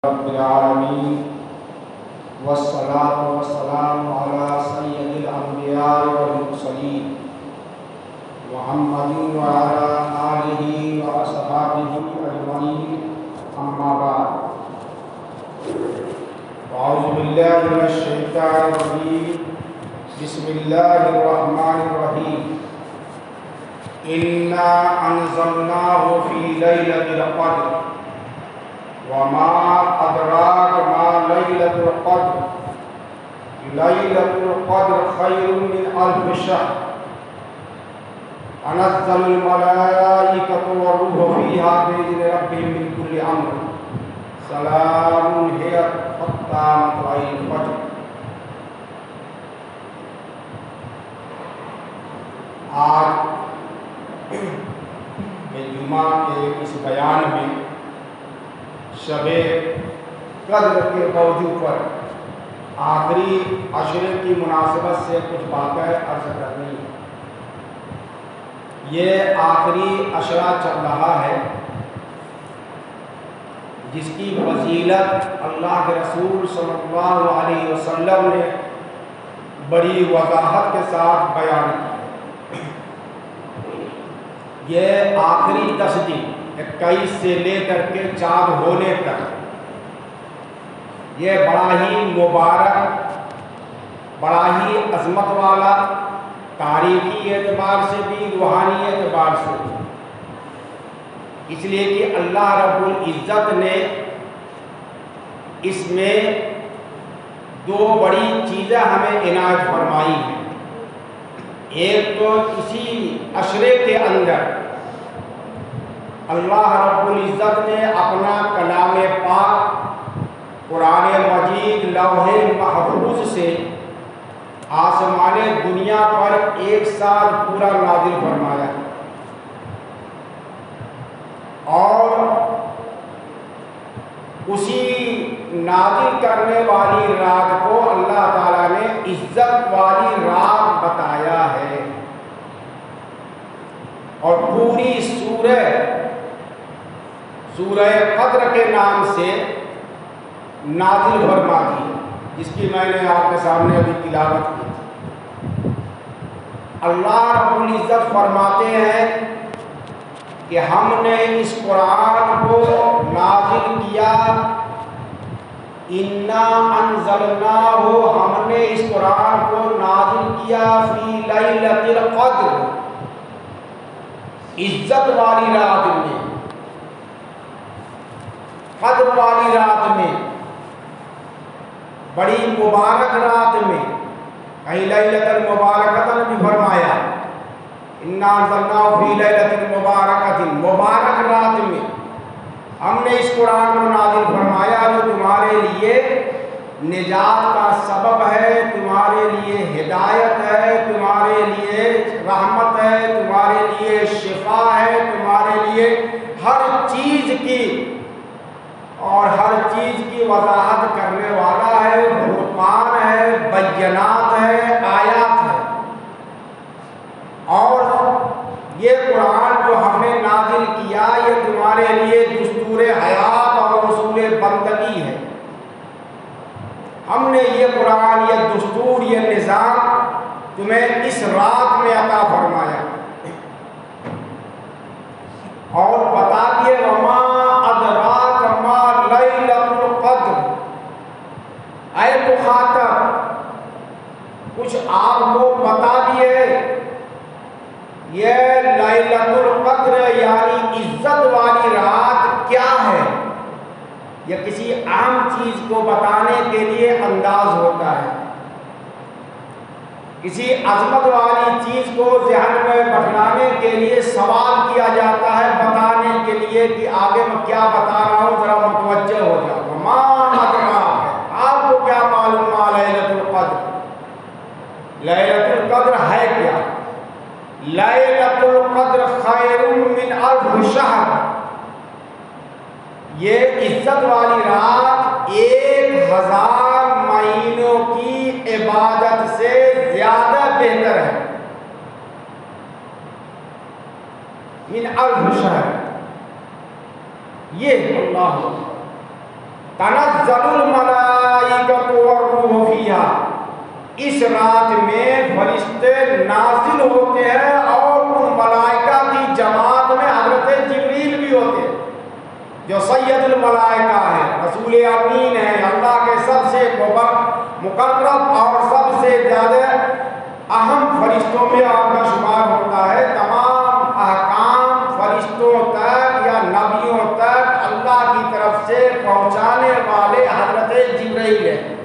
رب العالمین والصلاة والسلام علی سید الانبیاء والمرسلین محمد وعلی آلہ واصحابہ اجمعین، اما بعد۔ اعوذ باللہ من الشیطان الرجیم، بسم اللہ الرحمن الرحیم۔ انا انزلناہ فی لیلۃ القدر وما ادراک ما لیلۃ القدر لیلۃ القدر خیر من الف شہر تنزل الملائکۃ والروح فیہا بإذن ربہم من کل امر سلام ہی حتی مطلع الفجر۔ آج جمعہ کے اس بیان میں شب قدر کے موضوع پر آخری عشرے کی مناسبت سے کچھ باتیں عرض کرنی ہے۔ یہ آخری عشرہ چل رہا ہے جس کی فضیلت اللہ کے رسول صلی اللہ علیہ وسلم نے بڑی وضاحت کے ساتھ بیان کی۔ یہ آخری 10 دن 21 سے لے کر کے چاند ہونے تک یہ بڑا ہی مبارک، بڑا ہی عظمت والا، تاریخی اعتبار سے بھی روحانی اعتبار سے بھی، اس لیے کہ اللہ رب العزت نے اس میں 2 بڑی چیزیں ہمیں عنایت فرمائی ہیں۔ ایک تو اسی عشرے کے اندر اللہ رب العزت نے اپنا کلام پاک قرآن مجید لوح محفوظ سے آسمان دنیا پر ایک سال پورا نازل فرمایا، اور اسی نازل کرنے والی رات کو اللہ تعالیٰ نے عزت والی رات بتایا ہے، اور پوری سورہ قدر کے نام سے نازل فرما دی، جس کی میں نے آپ کے سامنے ابھی تلاوت کی تھی۔ اللہ رب العزت فرماتے ہیں کہ ہم نے اس قرآن کو نازل کیا، انا انزلناہ، ہم نے اس قرآن کو نازل کیا فی لیلۃ القدر، عزت والی رات میں، قدر والی رات میں، بڑی مبارک رات میں۔ کہیں لیلۃ المبارکۃ بھی فرمایا، انا انزلناہ فی لیلۃ المبارکۃ، مبارک رات میں ہم نے اس قرآن کو نازل فرمایا جو تمہارے لیے نجات کا سبب ہے، تمہارے لیے ہدایت ہے، تمہارے لیے رحمت ہے، تمہارے لیے شفا ہے، تمہارے لیے ہر چیز کی اور ہر چیز کی وضاحت کرنے والا ہے، فرقان ہے، بینات ہے، آیات ہے۔ اور یہ قرآن جو ہم نے نازل کیا یہ تمہارے لیے دستور حیات اور اصول بندگی ہے۔ ہم نے یہ قرآن، یہ دستور، یہ نظام تمہیں اس رات میں عطا فرمایا، اور بتا دیے وما ادراک ما لیلۃ القدر۔ اے مخاطب، کچھ آپ کو بتا دیے یہ لیلۃ القدر یعنی عزت والی رات کیا ہے۔ یہ کسی عام چیز کو بتانے کے لیے انداز ہوتا ہے، کسی عظمت والی چیز کو ذہن میں بٹھلانے کے لیے سوال کیا جاتا ہے، بتانے کے لیے کہ آگے میں کیا بتا رہا ہوں ذرا متوجہ ہو جاؤ۔ وما ادراک، آپ کو کیا معلوم لیلۃ القدر، لیلۃ القدر ہے کیا؟ لیلۃ القدر خیر من الف شہر، یہ عزت والی رات 1000 مہینوں کی عبادت سے زیادہ بہتر ہے۔ من الف شہر، یہ اللہ تنزل الملائکۃ والروح فیہا، اس رات میں فرشتے نازل ہوتے ہیں اور ان ملائکہ کی جماعت میں حضرت جبریل بھی ہوتے ہیں جو سید الملائکہ ہے، رسول امین ہے، اللہ کے سب سے مقرب اور سب سے زیادہ اہم فرشتوں میں آپ کا شمار ہوتا ہے۔ تمام احکام فرشتوں تک یا نبیوں تک اللہ کی طرف سے پہنچانے والے حضرت جبرائیل ہیں۔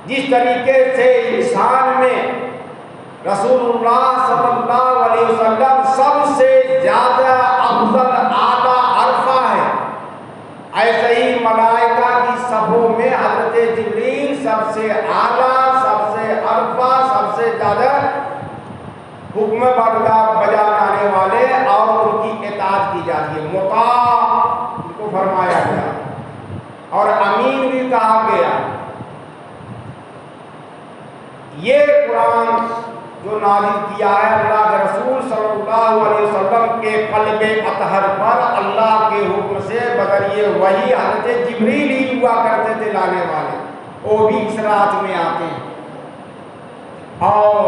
جس طریقے سے انسان میں رسول اللہ صلی اللہ علیہ وسلم سب سے زیادہ افضل اعلیٰ عرفہ ہے، ایسے ہی ملائکہ کی صفوں میں حضرت جبریل سب سے اعلیٰ، سب سے عرفہ، سب سے زیادہ حکم بجانے والے اور ان کی اطاعت کی جاتی ہے، مطاع ان کو فرمایا گیا اور امین بھی کہا گیا۔ یہ قرآن جو نازل کیا ہے اللہ کے رسول صلی اللہ علیہ وسلم کے قلب اطہر پر اللہ کے حکم سے بذریعہ وحی حضرت جبریل ہی ہوا کرتے تھے لانے والے، وہ بھی اس رات میں آتے ہیں اور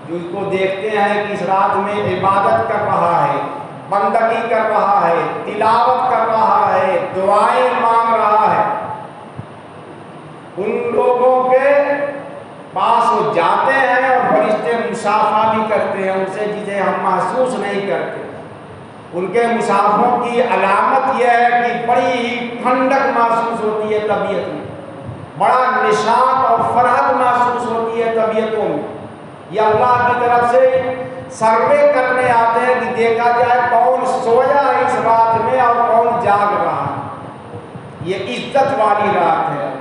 جو اس کو دیکھتے ہیں کہ اس رات میں عبادت کر رہا ہے، بندگی کر رہا ہے، تلاوت کر رہا ہے، دعائیں مانگ رہا ہے، ان لوگوں کے پاس وہ جاتے ہیں اور فرشتے مصافحہ بھی کرتے ہیں ان سے، جسے ہم محسوس نہیں کرتے۔ ان کے مصافحوں کی علامت یہ ہے کہ بڑی ہی ٹھنڈک محسوس ہوتی ہے طبیعت میں، بڑا نشاط اور فرحت محسوس ہوتی ہے طبیعتوں میں۔ یہ اللہ کی طرف سے سروے کرنے آتے ہیں کہ دیکھا جائے کون سویا ہے اس رات میں اور کون جاگ رہا ہے۔ یہ عزت والی رات ہے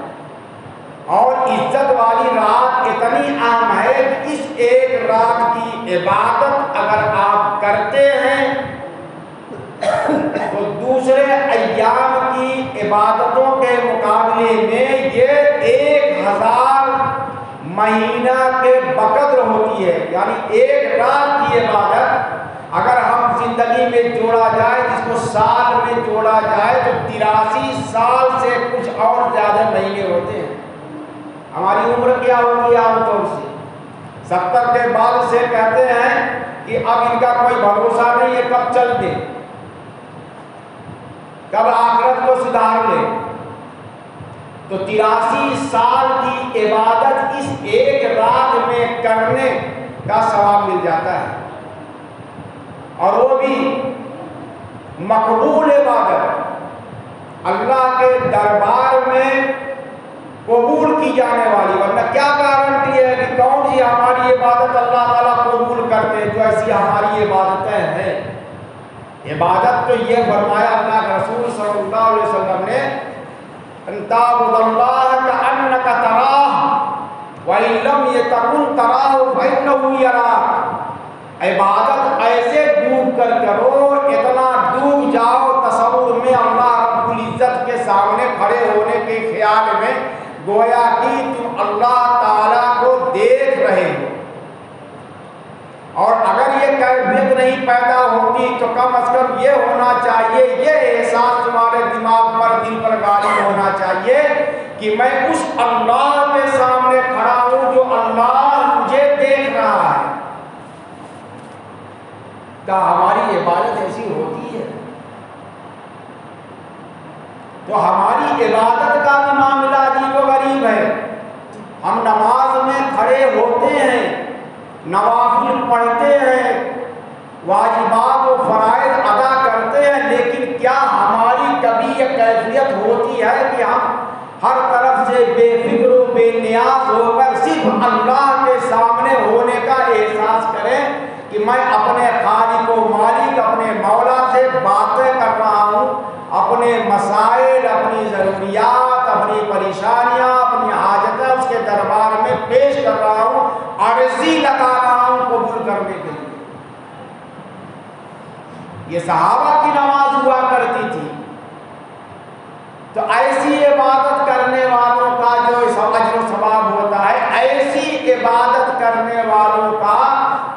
اور عزت والی رات اتنی اہم ہے کہ اس ایک رات کی عبادت اگر آپ کرتے ہیں تو دوسرے ایام کی عبادتوں کے مقابلے میں یہ 1000 مہینہ کے بقدر ہوتی ہے۔ یعنی ایک رات کی عبادت اگر ہم زندگی میں جوڑا جائے، جس کو سال میں جوڑا جائے تو 83 سال سے کچھ اور زیادہ مہینے ہوتے ہیں۔ ہماری عمر کیا ہوتی ہے عام طور سے 70 کے بعد سے کہتے ہیں کہ اب ان کا کوئی بھروسہ نہیں ہے، کب چل دے، کب آخرت کو سدھار لے۔ تو 83 سال کی عبادت اس ایک رات میں کرنے کا ثواب مل جاتا ہے، اور وہ بھی مقبول عبادت، اللہ کے دربار میں قبول کی جانے والی۔ ورنہ کیا گارنٹی ہے کہ کون سی ہماری عبادت اللہ تعالیٰ قبول کرتے ہیں جو ایسی ہماری عبادتیں ہیں؟ عبادت تو یہ فرمایا اللہ کے رسول صلی اللہ علیہ وسلم نے، ان تعبد اللہ کأنک تراہ وإن لم یکن تراہ فإنہ یراک۔ عبادت ایسے ڈوب کر کرو، اتنا ڈوب جاؤ تصور میں اللہ رب العزت کے سامنے کھڑے ہونے کے خیال میں، گویا کہ تم اللہ تعالیٰ کو دیکھ رہے ہو۔ اور اگر یہ کیفیت نہیں پیدا ہوتی تو کم از کم یہ ہونا چاہیے، یہ احساس تمہارے دماغ پر، دل پر غالب ہونا چاہیے کہ میں اس اللہ کے سامنے کھڑا ہوں جو اللہ مجھے دیکھ رہا ہے۔ کیا ہماری عبادت ایسی ہوتی ہے؟ تو ہماری عبادت کا بھی معاملہ عجیب و غریب ہے۔ ہم نماز میں کھڑے ہوتے ہیں، نوافل پڑھتے ہیں، واجبات و فرائض ادا کرتے ہیں، لیکن کیا ہماری کبھی یہ کیفیت ہوتی ہے کہ ہم ہر طرف سے بے فکر و بے نیاز ہو کر صرف اللہ کے سامنے ہونے کا احساس کریں کہ میں اپنے خالق و مالک، اپنے مولا سے باتیں کر رہا ہوں، اپنے مسائل، اپنی ضروریات، اپنی پریشانیاں، اپنی حاجتیں اس کے دربار میں پیش کر رہا ہوں، عرضی لگا رہا ہوں قبول کرنے کے لیے؟ یہ صحابہ کی نماز ہوا کرتی تھی۔ تو ایسی عبادت کرنے والوں کا جو اجر و ثواب ہوتا ہے، ایسی عبادت کرنے والوں کا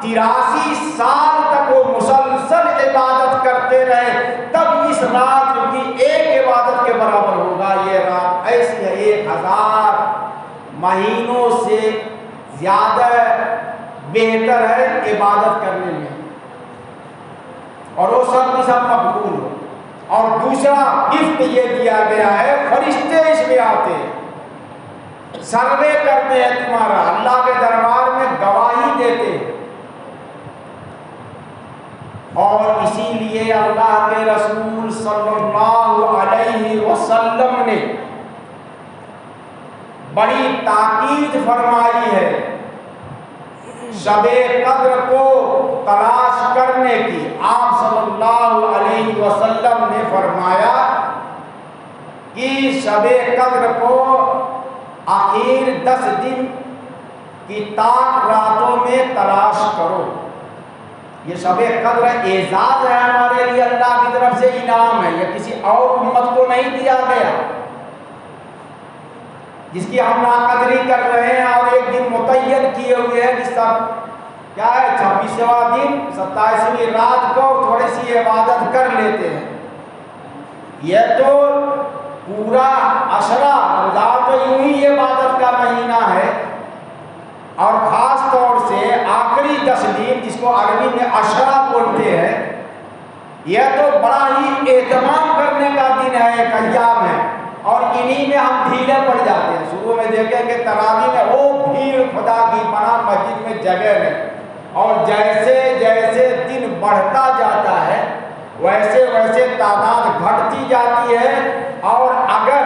83 سال تک وہ مسلسل عبادت کرتے رہے، تب اس رات کی ایک عبادت کے برابر ہوگا۔ یہ رات ایسی ہے 1000 مہینوں سے زیادہ بہتر ہے عبادت کرنے میں، اور وہ سب کی سب مقبول ہو۔ اور دوسرا گفٹ یہ دیا گیا ہے، فرشتے اس میں آتے ہیں، سروے کرتے ہیں تمہارا، اللہ کے دربار میں گواہی دیتے ہیں۔ اور اسی لیے اللہ کے رسول صلی اللہ علیہ وسلم نے بڑی تاکید فرمائی ہے شب قدر کو تلاش کرنے کی۔ آپ صلی اللہ علیہ وسلم نے فرمایا کہ شب قدر کو آخر 10 دن کی تاک راتوں میں تلاش کرو۔ یہ شب قدر اعزاز ہے ہمارے لیے، اللہ کی طرف سے انعام ہے، یہ کسی اور امت کو نہیں دیا گیا جس کی ہم ناقدری کر رہے ہیں اور ایک دن متعین کیے ہوئے ہیں، جس کا کیا ہے 26واں دن 27ویں رات کو تھوڑی سی عبادت کر لیتے ہیں۔ یہ تو پورا عشرہ رمضان تو یوں ہی عبادت کا مہینہ ہے، اور خاص طور سے آخری 10 دن جس کو عربی میں عشرہ بولتے ہیں، یہ تو بڑا ہی اہتمام کرنے کا دن ہے، ایک ایام ہے، اور انہی میں ہم ڈھیلے پڑ جاتے ہیں۔ شروع میں دیکھیں کہ تراویح میں وہ بھیڑ خدا کی پناہ، مسجد میں جگہ نہیں، اور جیسے جیسے دن بڑھتا جاتا ہے ویسے ویسے تعداد گھٹتی جاتی ہے، اور اگر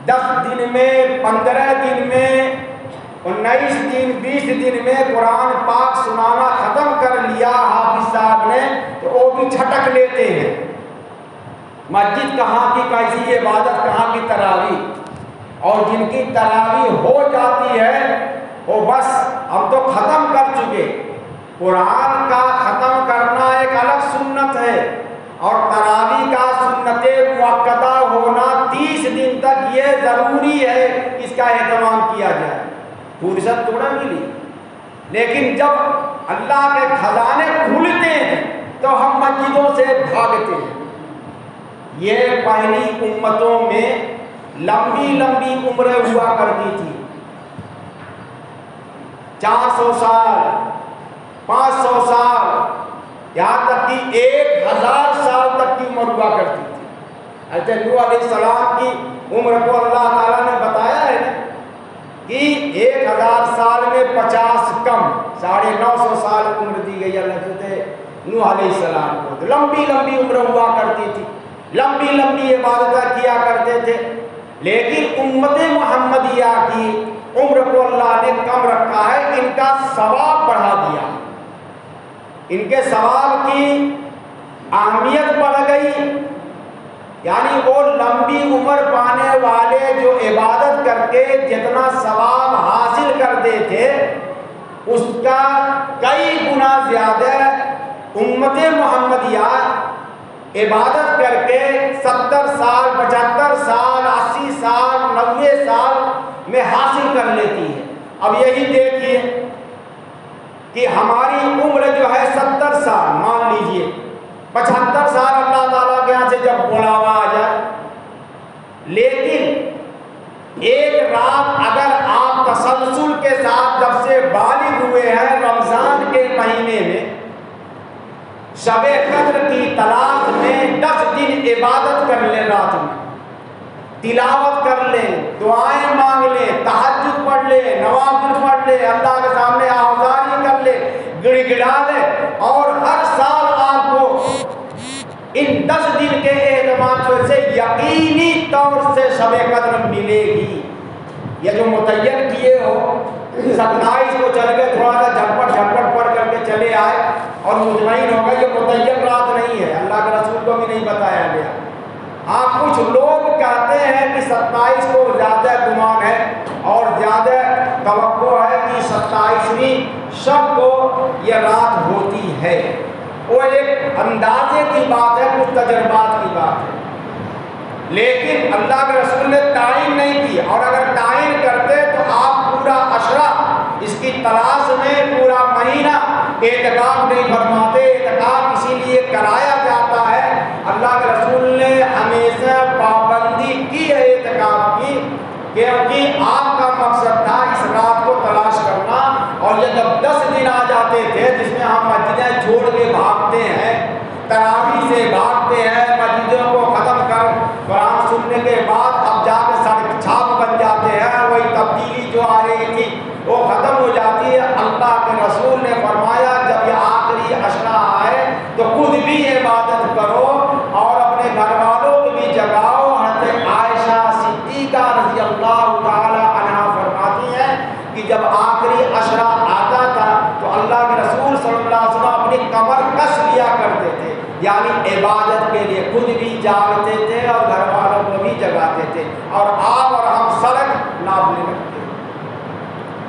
10 دن میں 15 دن میں 19 دن 20 دن میں قرآن پاک سنانا ختم کر لیا حافظ صاحب نے تو وہ بھی چھٹک لیتے ہیں۔ مسجد کہاں کی کیسی عبادت، کہاں کی تراویح، اور جن کی تراویح ہو جاتی ہے وہ بس ہم تو ختم کر چکے۔ قرآن کا ختم کرنا ایک الگ سنت ہے، اور تراویح کا سنت مؤکدہ ہونا 30 دن تک یہ ضروری ہے، اس کا اہتمام کیا جائے۔ فرصت تو نہ ملی، لیکن جب اللہ کے خزانے کھلتے ہیں تو ہم مسجدوں سے بھاگتے ہیں۔ یہ پہلی امتوں میں لمبی لمبی عمریں ہوا کرتی تھی، 400 سال 500 سال، یہاں تک کہ 1000 سال تک کی عمر ہوا کرتی تھی۔ حضرت نوح علیہ السلام کی عمر کو اللہ تعالیٰ نے بتایا ہے کہ 1000 سال میں 50 کم 950 سال عمر دی گئی حضرت نوح علیہ السلام کو۔ لمبی لمبی عمر ہوا کرتی تھی، لمبی لمبی عبادتیں کیا کرتے تھے، لیکن امت محمدیہ کی عمر کو اللہ نے کم رکھا ہے، ان کا ثواب بڑھا دیا، ان کے ثواب کی اہمیت بڑھ گئی۔ یعنی وہ لمبی عمر پانے والے جو عبادت کر کے جتنا ثواب حاصل کرتے تھے اس کا کئی گنا زیادہ امت محمدیہ عبادت کر کے 70 سال 75 سال 80 سال 90 سال میں حاصل کر لیتی ہے۔ اب یہی دیکھیے کہ ہماری عمر جو ہے 70 سال مان لیجئے، 75 سال اللہ تعالیٰ کے یہاں سے جب بلاوا آ جائے، لیکن ایک رات اگر آپ تسلسل کے ساتھ جب سے بالغ ہوئے ہیں رمضان کے مہینے میں شب قدر کی تلاش میں 10 دن عبادت کر لیں، رات میں تلاوت کر لیں، دعائیں مانگ لیں، تہجد پڑھ لیں، نوافل پڑھ لیں، اللہ کے سامنے آوازانی کر لیں، گڑ گڑا لیں، اور ہر سال آپ کو ان 10 دن کے اہتمام سے یقینی طور سے شب قدر ملے گی۔ یہ جو متعین کیے ہو 27 کو چل کے تھوڑا سا جھٹپٹ پڑھ کر کے چلے آئے اور مطمئن ہو گئے، یہ متعین رات نہیں ہے، اللہ کے رسول کو بھی نہیں بتایا گیا۔ ہاں کچھ لوگ کہتے ہیں کہ 27 کو زیادہ گمان ہے اور زیادہ توقع ہے کہ 27ویں شب کو یہ رات ہوتی ہے، وہ ایک اندازے کی بات ہے، کچھ تجربات کی بات ہے، لیکن اللہ کے رسول نے تعین نہیں کی، اور اگر تعین کرتے تو آپ پورا عشرہ اس کی تلاش میں پورا مہینہ اعتکاف نہیں فرماتے۔ اعتکاف اسی لیے کرایا جاتا ہے تیزی سے بھاگتے ہیں، مسجدوں کو ختم کر قرآن سننے کے بعد اب جا کے سڑک چھاپ بن جاتے ہیں، وہی تبدیلی جو آ رہی تھی وہ ختم ہو جاتی ہے۔ اللہ کے رسول نے فرمایا جب یہ آخری عشرہ آئے تو خود بھی عبادت کرو اور اپنے گھر والوں کو بھی جگاؤ۔ حضرت عائشہ صدیقہ رضی اللہ تعالی عنہا فرماتی ہیں کہ جب آخری عشرہ آتا تھا تو اللہ کے رسول صلی اللہ علیہ وسلم اپنی کمر کس لیا کرتے تھے، یعنی عبادت کے لیے خود بھی جاگتے تھے اور گھر والوں کو بھی جگاتے تھے، اور آپ اور ہم سڑک ناپنے لگتے۔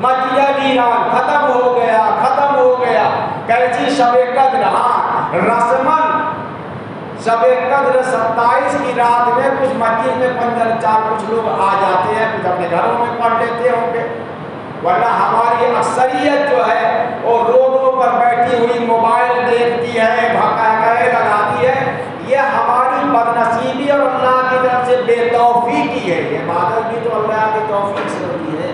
مسجد ویران ختم ہو گیا، ختم ہو گیا۔ کیسی شب قدر، ہاں رسمن شب قدر 27 کی رات میں کچھ مسجد میں کچھ لوگ آ جاتے ہیں، کچھ اپنے گھروں میں پڑھ لیتے ہوں گے، ورنہ ہماری اکثریت جو ہے وہ روڈوں پر بیٹھی ہوئی موبائل دیکھتی ہے، بھکاکے لگاتی ہے۔ یہ ہماری بدنصیبی اور اللہ کی طرف سے بے توفیقی ہے۔ یہ عبادت بھی تو اللہ کی توفیق سے ہوتی ہے،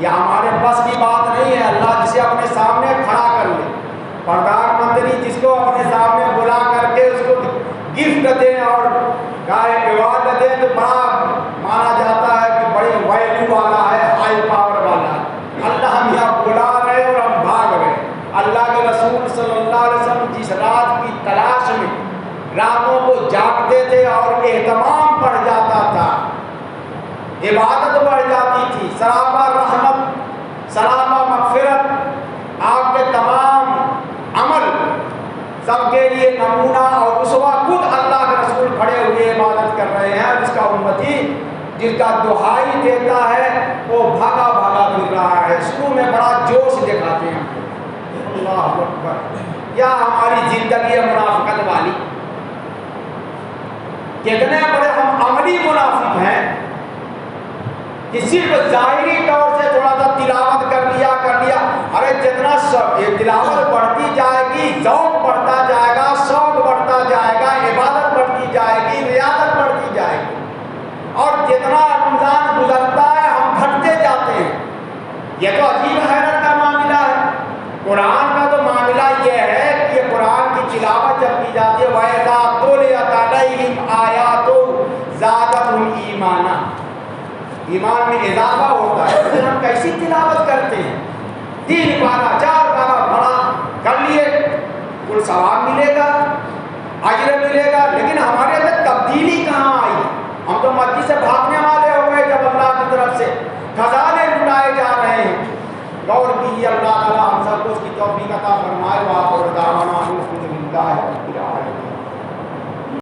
یہ ہمارے بس کی بات نہیں ہے۔ اللہ جسے اپنے سامنے کھڑا کر لے، پردھان منتری جس کو اپنے سامنے بلا کر کے اس کو گفٹ دیں اور ایوارڈ دیں تو بڑا مانا جاتا ہے کہ بڑے ویلیو والا ہے، ہائی پاور والا ہے۔ اللہ ہم یہاں بلا رہے اور ہم بھاگ رہے۔ اللہ کے رسول صلی اللہ علیہ وسلم جس رات کی تلاش میں راتوں کو جاگتے تھے اور اہتمام بڑھ جاتا تھا، عبادت بڑھ جاتی تھی، سرابہ رحمت، سرابہ مغفرت، آپ کے تمام عمل سب کے لیے نمونہ اور اسوہ خود اللہ کے رسول کھڑے ہوئے عبادت کر رہے ہیں، اور اس کا امتی جس کا دہائی دیتا ہے وہ بھاگا بھاگا پھر رہا ہے۔ شروع میں بڑا جوش دکھاتے ہیں، اللہ اکبر، کیا ہماری زندگی ہے منافقت والی، کتنے بڑے ہم عملی منافق ہیں کہ صرف ظاہری طور سے تھوڑا سا تلاوت کر لیا۔ ارے جتنا تلاوت بڑھتی جائے گی، ذوق بڑھتا جائے گا، شوق بڑھتا جائے گا، عبادت بڑھتی جائے گی، ریاضت بڑھتی جائے گی، اور جتنا رمضان گزرتا ہے ہم گھٹتے جاتے ہیں۔ یہ تو عجیب حیرت کا معاملہ ہے۔ قرآن کا تو معاملہ یہ ہے کہ یہ قرآن کی تلاوت جب کی جاتی ہے وَإِذَا تُلِيَتْ عَلَيْهِمْ آيَاتُهُ زَادَتْهُمْ ایمانا، ایمان میں اضافہ ہوتا ہے۔ پھر ہم کیسی تلاوت کرتے ہیں، 3 پارہ 4 پارہ پڑھا کر لیے، کل ثواب ملے گا، اجر ملے گا، لیکن ہمارے اندر تبدیلی کہاں آئی؟ ہم تو مسجد سے بھاگنے والے ہو گئے جب اللہ کی طرف سے خزانے لٹائے جا رہے ہیں۔ غور کیجیے، اللہ تعالیٰ ہم سب کو اس کی توفیق عطا فرمائے۔ وآخر دعوانا الحمد للہ رب العالمین۔